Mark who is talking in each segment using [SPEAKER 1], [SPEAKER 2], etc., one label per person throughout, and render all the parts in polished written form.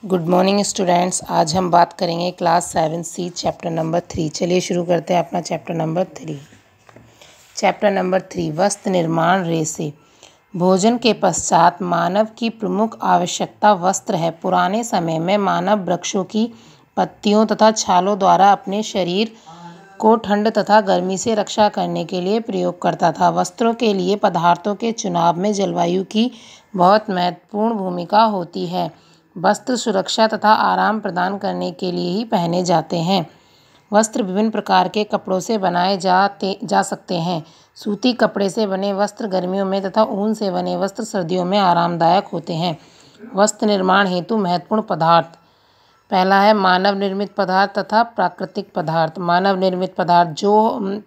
[SPEAKER 1] Good morning students. आज हम बात करेंगे क्लास 7C चैप्टर नंबर 3। चलिए शुरू करते हैं अपना चैप्टर नंबर 3। चैप्टर नंबर 3 वस्त्र निर्माण रेशे। भोजन के पश्चात मानव की प्रमुख आवश्यकता वस्त्र है। पुराने समय में मानव वृक्षों की पत्तियों तथा छालों द्वारा अपने शरीर को ठंड तथा गर्मी से रक्षा करने के लिए प्रयोग करता था। वस्त्रों के लिए पदार्थों के चुनाव में जलवायु की बहुत महत्वपूर्ण भूमिका होती है। वस्त्र सुरक्षा तथा आराम प्रदान करने के लिए ही पहने जाते हैं। वस्त्र विभिन्न प्रकार के कपड़ों से बनाए जा सकते हैं। सूती कपड़े से बने वस्त्र गर्मियों में तथा ऊन से बने वस्त्र सर्दियों में आरामदायक होते हैं। वस्त्र निर्माण हेतु महत्वपूर्ण पदार्थ। पहला है मानव निर्मित पदार्थ तथा प्राकृतिक पदार्थ। मानव निर्मित पदार्थ जो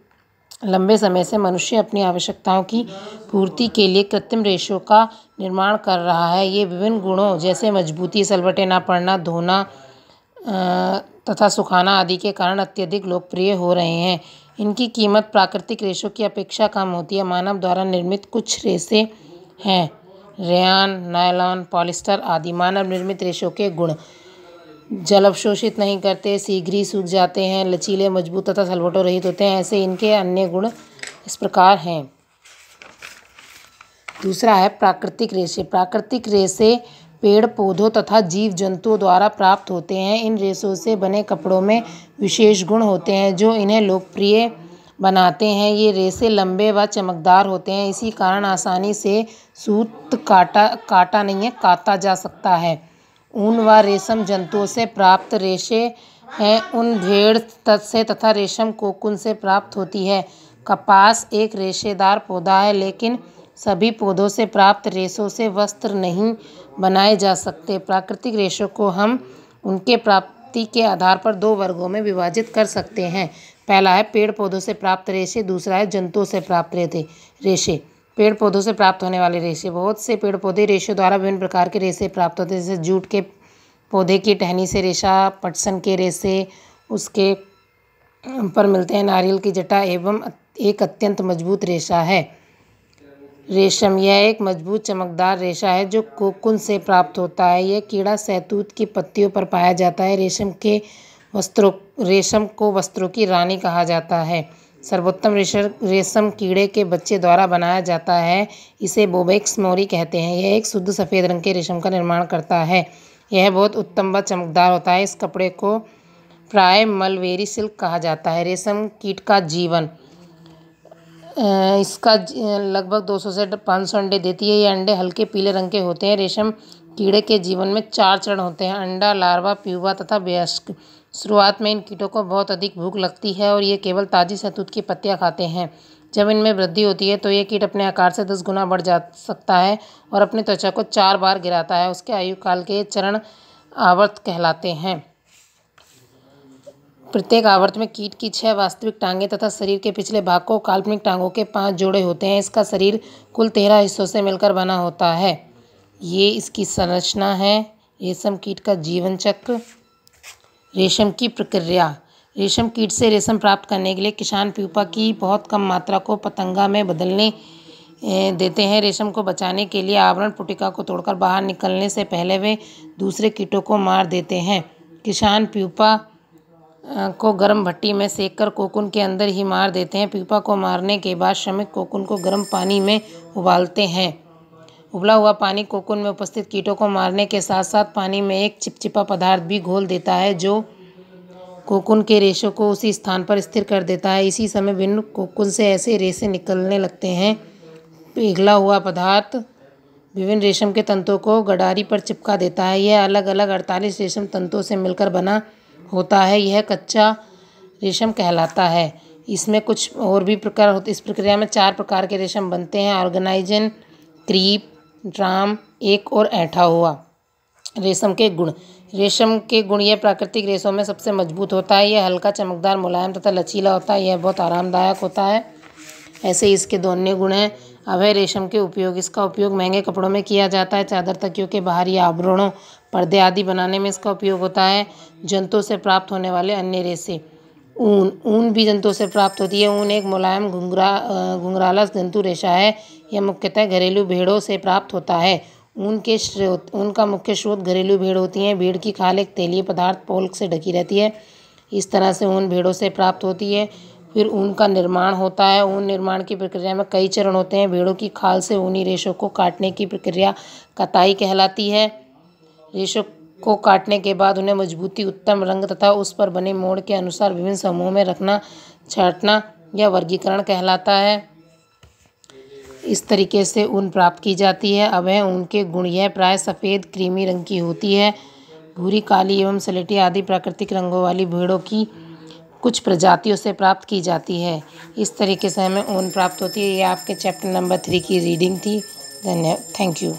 [SPEAKER 1] लंबे समय से मनुष्य अपनी आवश्यकताओं की पूर्ति के लिए कृत्रिम रेशों का निर्माण कर रहा है। ये विभिन्न गुणों जैसे मजबूती, सलवटें ना पड़ना, धोना तथा सुखाना आदि के कारण अत्यधिक लोकप्रिय हो रहे हैं। इनकी कीमत प्राकृतिक रेशों की अपेक्षा कम होती है। मानव द्वारा निर्मित कुछ रेशे हैं रेयान, नायलॉन, पॉलिस्टर आदि। मानव निर्मित रेशों के गुण: जल अवशोषित नहीं करते, शीघ्र ही सूख जाते हैं, लचीले, मजबूत तथा सलवटों रहित होते हैं। ऐसे इनके अन्य गुण इस प्रकार हैं। दूसरा है प्राकृतिक रेशे। प्राकृतिक रेशे पेड़ पौधों तथा जीव जंतुओं द्वारा प्राप्त होते हैं। इन रेशों से बने कपड़ों में विशेष गुण होते हैं जो इन्हें लोकप्रिय बनाते हैं। ये रेशे लंबे व चमकदार होते हैं, इसी कारण आसानी से सूत काटा जा सकता है। ऊन व रेशम जंतुओं से प्राप्त रेशे हैं। ऊन भेड़ से तथा रेशम कोकून से प्राप्त होती है। कपास एक रेशेदार पौधा है, लेकिन सभी पौधों से प्राप्त रेशों से वस्त्र नहीं बनाए जा सकते। प्राकृतिक रेशों को हम उनके प्राप्ति के आधार पर दो वर्गों में विभाजित कर सकते हैं। पहला है पेड़ पौधों से प्राप्त रेशे, दूसरा है जंतुओं से प्राप्त रेशे। पेड़ पौधों से प्राप्त होने वाले रेशे। बहुत से पेड़ पौधे रेशों द्वारा विभिन्न प्रकार के रेशे प्राप्त होते हैं, जैसे जूट के पौधे की टहनी से रेशा, पटसन के रेशे उसके पर मिलते हैं, नारियल की जटा एवं एक अत्यंत मजबूत रेशा है रेशम। यह एक मजबूत चमकदार रेशा है जो कोकून से प्राप्त होता है। यह कीड़ा शहतूत की पत्तियों पर पाया जाता है। रेशम को वस्त्रों की रानी कहा जाता है। सर्वोत्तम रेशम कीड़े के बच्चे द्वारा बनाया जाता है। इसे बोवेक्स मोरी कहते हैं। यह एक शुद्ध सफ़ेद रंग के रेशम का निर्माण करता है। यह बहुत उत्तम व चमकदार होता है। इस कपड़े को प्राय मलबेरी सिल्क कहा जाता है। रेशम कीट का जीवन। इसका लगभग 200 से 500 अंडे देती है। ये अंडे हल्के पीले रंग के होते हैं। रेशम कीड़े के जीवन में 4 चरण होते हैं: अंडा, लार्वा, प्यूपा तथा वयस्क। शुरुआत में इन कीटों को बहुत अधिक भूख लगती है और ये केवल ताज़ी शहतूत की पत्तियां खाते हैं। जब इनमें वृद्धि होती है तो ये कीट अपने आकार से 10 गुना बढ़ जा सकता है और अपनी त्वचा को 4 बार गिराता है। उसके आयु काल के चरण आवर्त कहलाते हैं। प्रत्येक आवर्त में कीट की 6 वास्तविक टांगें तथा शरीर के पिछले भाग को काल्पनिक टांगों के 5 जोड़े होते हैं। इसका शरीर कुल 13 हिस्सों से मिलकर बना होता है। ये इसकी संरचना है। रेशम कीट का जीवन चक्र। रेशम की प्रक्रिया। रेशम कीट से रेशम प्राप्त करने के लिए किसान प्यूपा की बहुत कम मात्रा को पतंगा में बदलने देते हैं। रेशम को बचाने के लिए आवरण पुटिका को तोड़कर बाहर निकलने से पहले वे दूसरे कीटों को मार देते हैं। किसान प्यूपा को गर्म भट्टी में सेककर कोकून के अंदर ही मार देते हैं। प्यूपा को मारने के बाद श्रमिक कोकून को गर्म पानी में उबालते हैं। उबला हुआ पानी कोकून में उपस्थित कीटों को मारने के साथ साथ पानी में एक चिपचिपा पदार्थ भी घोल देता है जो कोकून के रेशों को उसी स्थान पर स्थिर कर देता है। इसी समय भिन्न कोकून से ऐसे रेशे निकलने लगते हैं। पिघला हुआ पदार्थ विभिन्न रेशम के तंतुओं को गडारी पर चिपका देता है। यह अलग अलग 48 रेशम तंतुओं से मिलकर बना होता है। यह कच्चा रेशम कहलाता है। इसमें कुछ और भी प्रकार होते। इस प्रक्रिया में 4 प्रकार के रेशम बनते हैं: ऑर्गेनाइजन, क्रीप, ड्राम, एक और ऐंठा हुआ। रेशम के गुण। रेशम के गुण: यह प्राकृतिक रेशों में सबसे मजबूत होता है। यह हल्का, चमकदार, मुलायम तथा लचीला होता है। यह बहुत आरामदायक होता है। ऐसे ही इसके 2 अन्य गुण हैं। अभय रेशम के उपयोग। इसका उपयोग महंगे कपड़ों में किया जाता है। चादर, तकियों के बाहरी आवरणों, पर्दे आदि बनाने में इसका उपयोग होता है। जंतुओं से प्राप्त होने वाले अन्य रेशे। ऊन भी जंतुओं से प्राप्त होती है। ऊन एक मुलायम घुंघराला जंतु रेशा है। यह मुख्यतः घरेलू भेड़ों से प्राप्त होता है। ऊन का मुख्य स्रोत घरेलू भेड़ होती हैं। भेड़ की खाल एक तैलीय पदार्थ पोल्क से ढकी रहती है। इस तरह से ऊन भेड़ों से प्राप्त होती है। फिर ऊन का निर्माण होता है। ऊन निर्माण की प्रक्रिया में कई चरण होते हैं। भेड़ों की खाल से ऊनी रेशों को काटने की प्रक्रिया कताई कहलाती है। रेशों को काटने के बाद उन्हें मजबूती, उत्तम रंग तथा उस पर बने मोड़ के अनुसार विभिन्न समूहों में रखना, छांटना या वर्गीकरण कहलाता है। इस तरीके से ऊन प्राप्त की जाती है। अब है ऊन के गुण। यह प्राय सफ़ेद क्रीमी रंग की होती है। भूरी, काली एवं स्लेटी आदि प्राकृतिक रंगों वाली भेड़ों की कुछ प्रजातियों से प्राप्त की जाती है। इस तरीके से हमें ऊन प्राप्त होती है। ये आपके चैप्टर नंबर 3 की रीडिंग थी। Thank you.